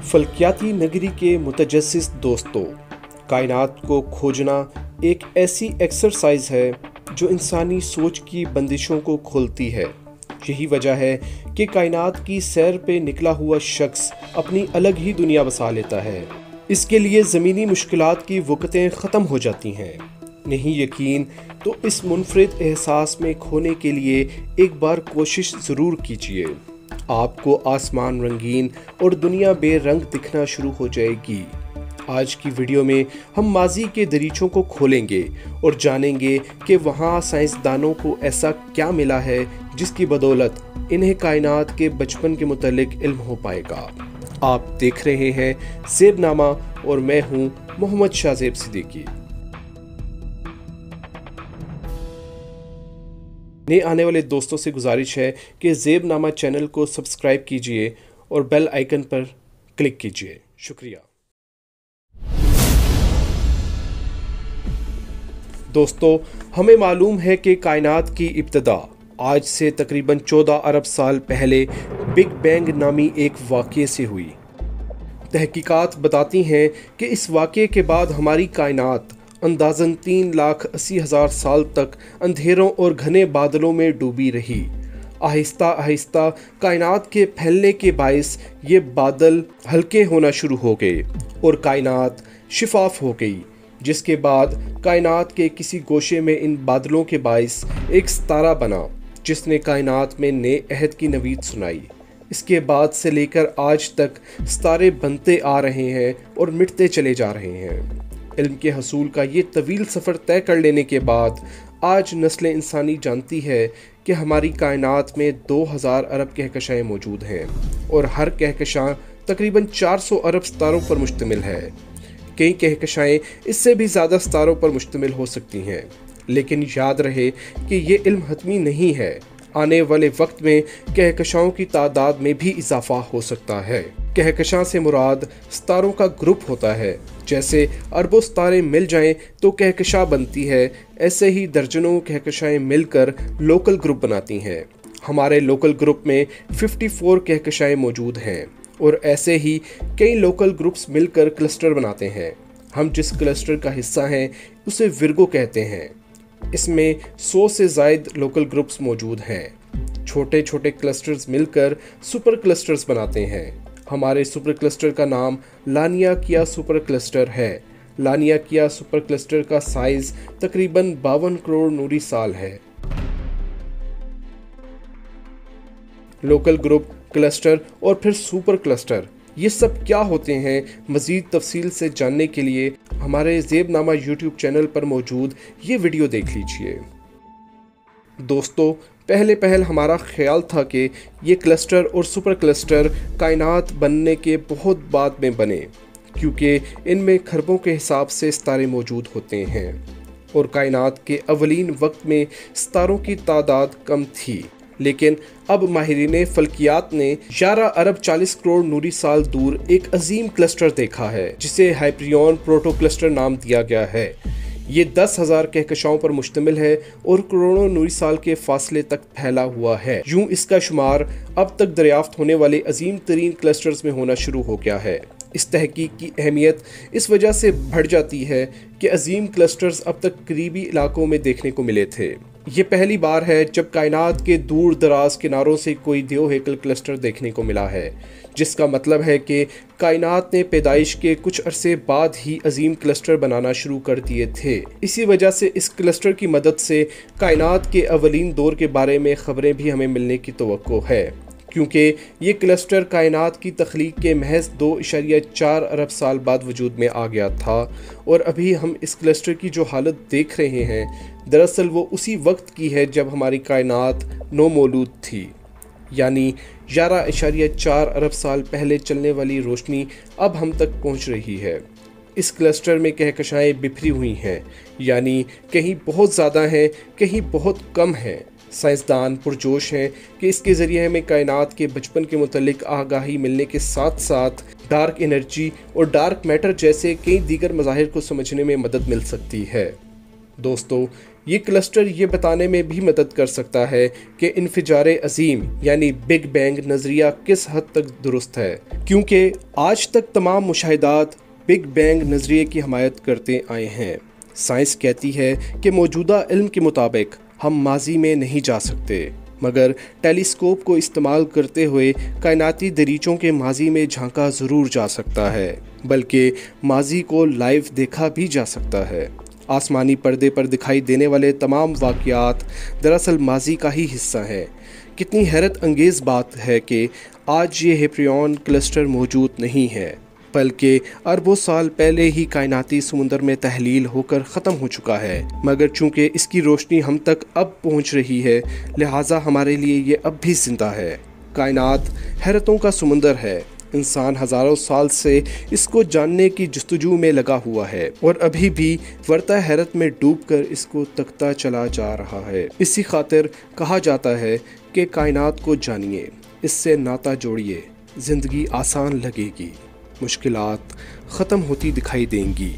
फल्कियाती नगरी के मुतजस्सिस दोस्तों, कायनात को खोजना एक ऐसी एक्सरसाइज है जो इंसानी सोच की बंदिशों को खोलती है। यही वजह है कि कायनात की सैर पे निकला हुआ शख्स अपनी अलग ही दुनिया बसा लेता है। इसके लिए ज़मीनी मुश्किलात की वक़्तें ख़त्म हो जाती हैं। नहीं यकीन तो इस मुनफरिद एहसास में खोने के लिए एक बार कोशिश ज़रूर कीजिए। आपको आसमान रंगीन और दुनिया बेरंग दिखना शुरू हो जाएगी। आज की वीडियो में हम माजी के दरीचों को खोलेंगे और जानेंगे कि वहाँ साइंसदानों को ऐसा क्या मिला है जिसकी बदौलत इन्हें कायनात के बचपन के मुतालिक इल्म हो पाएगा। आप देख रहे हैं ज़ेबनामा और मैं हूँ मोहम्मद शाहज़ेब सिद्दीकी। नए आने वाले दोस्तों से गुजारिश है कि ज़ेबनामा चैनल को सब्सक्राइब कीजिए और बेल आइकन पर क्लिक कीजिए। शुक्रिया। दोस्तों, हमें मालूम है कि कायनात की इब्तिदा आज से तकरीबन 14 अरब साल पहले बिग बैंग नामी एक वाक़ये से हुई। तहकीकात बताती हैं कि इस वाक़ये के बाद हमारी कायनात अंदाज़न 3,80,000 साल तक अंधेरों और घने बादलों में डूबी रही। आहिस्ता आहिस्ता कायनात के फैलने के बायस ये बादल हल्के होना शुरू हो गए और कायनात शिफाफ हो गई, जिसके बाद कायनात के किसी गोशे में इन बादलों के बायस एक सितारा बना जिसने कायनात में नए अहद की नवीद सुनाई। इसके बाद से लेकर आज तक सितारे बनते आ रहे हैं और मिटते चले जा रहे हैं। इल्म के हसूल का ये तवील सफ़र तय कर लेने के बाद आज नस्ल इंसानी जानती है कि हमारी कायनात में 2000 अरब कहकशाएँ मौजूद हैं और हर कहकशां तकरीबन 400 अरब सितारों पर मुश्तमिल है। कई कहकशाएँ इससे भी ज़्यादा सितारों पर मुश्तमिल हो सकती हैं, लेकिन याद रहे कि ये इल्म हतमी नहीं है। आने वाले वक्त में कहकशाओं की तादाद में भी इजाफा हो सकता है। कहकशां से मुराद सितारों का ग्रुप होता है। जैसे अरबों सितारे मिल जाएं तो कहकशां बनती है, ऐसे ही दर्जनों कहकशाएं मिलकर लोकल ग्रुप बनाती हैं। हमारे लोकल ग्रुप में 54 कहकशाएं मौजूद हैं और ऐसे ही कई लोकल ग्रुप्स मिलकर क्लस्टर बनाते हैं। हम जिस क्लस्टर का हिस्सा हैं उसे विर्गो कहते हैं। इसमें 100 से ज़ायद लोकल ग्रुप्स मौजूद हैं। छोटे छोटे क्लस्टर्स मिलकर सुपर क्लस्टर्स बनाते हैं। हमारे सुपर क्लस्टर का नाम लानियाकिया सुपर क्लस्टर है। लानियाकिया सुपर क्लस्टर का साइज तकरीबन 52 करोड़ नूरी साल है। लोकल ग्रुप, क्लस्टर और फिर सुपर क्लस्टर, ये सब क्या होते हैं, मज़ीद तफसील से जानने के लिए हमारे ज़ेबनामा यूट्यूब चैनल पर मौजूद ये वीडियो देख लीजिए। दोस्तों, पहले हमारा ख्याल था कि ये क्लस्टर और सुपर क्लस्टर कायनात बनने के बहुत बाद में बने, क्योंकि इनमें खरबों के हिसाब से सितारे मौजूद होते हैं और कायनात के अवलीन वक्त में सितारों की तादाद कम थी। लेकिन अब माहिरीन फल्कियात ने 11 अरब 40 करोड़ नूरी साल दूर एक अजीम क्लस्टर देखा है जिसे हाइपरियन प्रोटो क्लस्टर नाम दिया गया है। ये 10,000 कहकशाओं पर मुश्तमिल है और करोड़ों नूरी साल के फासले तक फैला हुआ है। यूं इसका शुमार अब तक दरियाफ्त होने वाले अजीम तरीन क्लस्टर्स में होना शुरू हो गया है। इस तहकीक की अहमियत इस वजह से बढ़ जाती है कि अजीम क्लस्टर्स अब तक करीबी इलाकों में देखने को मिले थे। ये पहली बार है जब कायनात के दूर दराज किनारों से कोई देवहेकल क्लस्टर देखने को मिला है, जिसका मतलब है कि कायनात ने पैदाइश के कुछ अरसे बाद ही अजीम क्लस्टर बनाना शुरू कर दिए थे। इसी वजह से इस क्लस्टर की मदद से कायनात के अवलीन दौर के बारे में खबरें भी हमें मिलने की तवक्को है, क्योंकि ये क्लस्टर कायनात की तख्लीक के महज 2.4 अरब साल बाद वजूद में आ गया था और अभी हम इस क्लस्टर की जो हालत देख रहे हैं दरअसल वो उसी वक्त की है जब हमारी कायनात नौमौलूद थी। यानी 11.4 अरब साल पहले चलने वाली रोशनी अब हम तक पहुंच रही है। इस क्लस्टर में कहकशाएँ बिखरी हुई हैं, यानी कहीं बहुत ज़्यादा हैं, कहीं बहुत कम हैं। साइंसदान पुरजोश हैं कि इसके ज़रिए हमें कायनात के बचपन के मुतालिक आगाही मिलने के साथ साथ डार्क एनर्जी और डार्क मैटर जैसे कई दीगर मज़ाहिर को समझने में मदद मिल सकती है। दोस्तों, یہ کلسٹر یہ بتانے میں بھی مدد کر سکتا ہے کہ انفجار عظیم یعنی بگ بینگ نظریہ کس حد تک درست ہے، کیونکہ آج تک تمام مشاہدات بگ بینگ نظریے کی حمایت کرتے آئے ہیں۔ سائنس کہتی ہے کہ موجودہ علم کے مطابق ہم ماضی میں نہیں جا سکتے، مگر ٹیلیسکوپ کو استعمال کرتے ہوئے کائناتی دریچوں کے ماضی میں جھانکا ضرور جا سکتا ہے، بلکہ ماضی کو لائیو دیکھا بھی جا سکتا ہے۔ آسمانی پردے پر دکھائی دینے والے تمام واقعات دراصل ماضی کا ہی حصہ ہیں۔ کتنی حیرت انگیز بات ہے کہ آج یہ ہیپریون کلسٹر موجود نہیں ہے، بلکہ اربوں سال پہلے ہی کائناتی سمندر میں تحلیل ہو کر ختم ہو چکا ہے، مگر چونکہ اس کی روشنی ہم تک اب پہنچ رہی ہے، لہٰذا ہمارے لیے یہ اب بھی زندہ ہے۔ کائنات حیرتوں کا سمندر ہے، انسان ہزاروں سال سے اس کو جاننے کی جستجو میں لگا ہوا ہے اور ابھی بھی ورطہ حیرت میں ڈوب کر اس کو تکتا چلا جا رہا ہے۔ اسی خاطر کہا جاتا ہے کہ کائنات کو جانیے، اس سے ناطہ جوڑیے، زندگی آسان لگے گی، مشکلات ختم ہوتی دکھائی دیں گی۔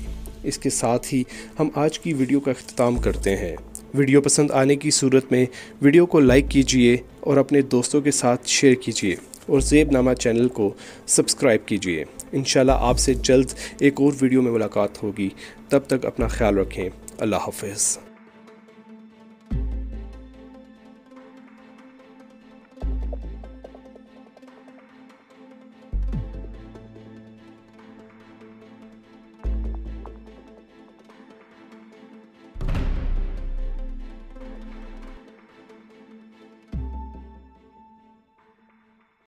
اس کے ساتھ ہی ہم آج کی ویڈیو کا اختتام کرتے ہیں۔ ویڈیو پسند آنے کی صورت میں ویڈیو کو لائک کیجئے اور اپنے دوستوں کے ساتھ شیئر کیجئے اور زیب نامہ چینل کو سبسکرائب کیجئے۔ انشاءاللہ آپ سے جلد ایک اور ویڈیو میں ملاقات ہوگی، تب تک اپنا خیال رکھیں۔ اللہ حافظ۔